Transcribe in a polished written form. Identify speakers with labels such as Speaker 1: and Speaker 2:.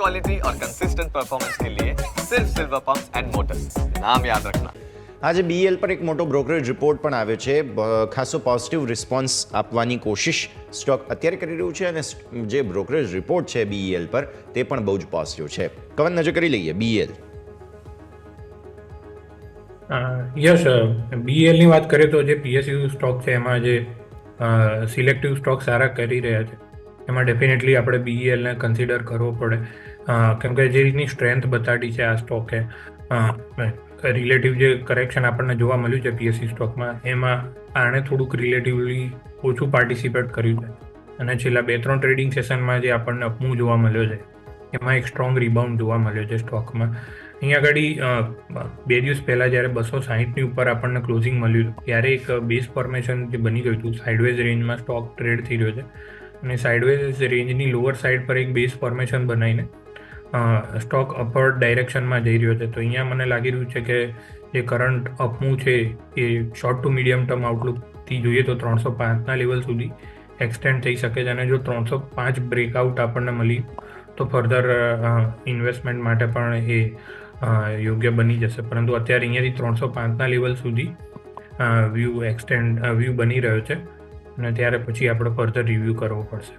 Speaker 1: Quality और consistent performance के लिए सिर्फ सिल्वर पंप्स एंड मोटर्स, नाम याद रखना।
Speaker 2: આજે બીએલ પર એક મોટો બ્રોકરેજ રિપોર્ટ પણ આવ્યો છે. ખાસો પોઝિટિવ રિસ્પોન્સ આપવાની કોશિશ સ્ટોક અત્યારે કરી રહ્યું છે અને જે બ્રોકરેજ રિપોર્ટ છે બીએલ પર તે પણ બહુ જ પોઝિટિવ છે. કવન, નજર કરી લઈએ બીએલ.
Speaker 3: યસ, બીએલની વાત કરીએ તો જે પીએસયુ સ્ટોક છે એમાં જે સિલેક્ટિવ સ્ટોક સારા કરી રહ્યા છે એમાં ડેફિનેટલી આપણે બીએલને કન્સિડર કરવો પડે, કેમ કે જે રીતની સ્ટ્રેન્થ બતાડી છે આ સ્ટોકે, રિલેટિવ જે કરેક્શન આપણને જોવા મળ્યું છે પીએસયુ સ્ટોકમાં એમાં આણે થોડુંક રિલેટિવલી ઓછું પાર્ટિસિપેટ કર્યું છે અને છેલ્લા 2-3 ટ્રેડિંગ સેશનમાં જે આપણને અપમૂવ જોવા મળ્યો છે એમાં એક સ્ટ્રોંગ રિબાઉન્ડ જોવા મળ્યો છે સ્ટોકમાં. અહીંયા આગળ 2 દિવસ પહેલાં જ્યારે 260ની ઉપર આપણને ક્લોઝિંગ મળ્યું ત્યારે એક બેઝ ફોર્મેશન જે બની ગયું હતું, સાઇડવેઝ રેન્જમાં સ્ટોક ટ્રેડ થઈ રહ્યો છે અને સાઇડવેઝ રેન્જની લોઅર સાઇડ પર એક બેઝ ફોર્મેશન બનાવીને સ્ટોક અપવર્ડ ડાયરેક્શનમાં જઈ રહ્યો છે. તો અહીંયા મને લાગી રહ્યું છે કે જે કરંટ અપમૂવ છે એ શોર્ટ ટુ મીડિયમ ટર્મ આઉટલુકથી જોઈએ તો 305ના લેવલ સુધી એક્સટેન્ડ થઈ શકે છે અને જો 305 બ્રેકઆઉટ આપણને મળી તો ફર્ધર ઇન્વેસ્ટમેન્ટ માટે પણ એ યોગ્ય બની જશે. પરંતુ અત્યારે અહીંયાથી 305ના લેવલ સુધી વ્યૂ બની રહ્યો છે અને ત્યારે પછી આપણે ફર્ધર રિવ્યૂ કરવો પડશે.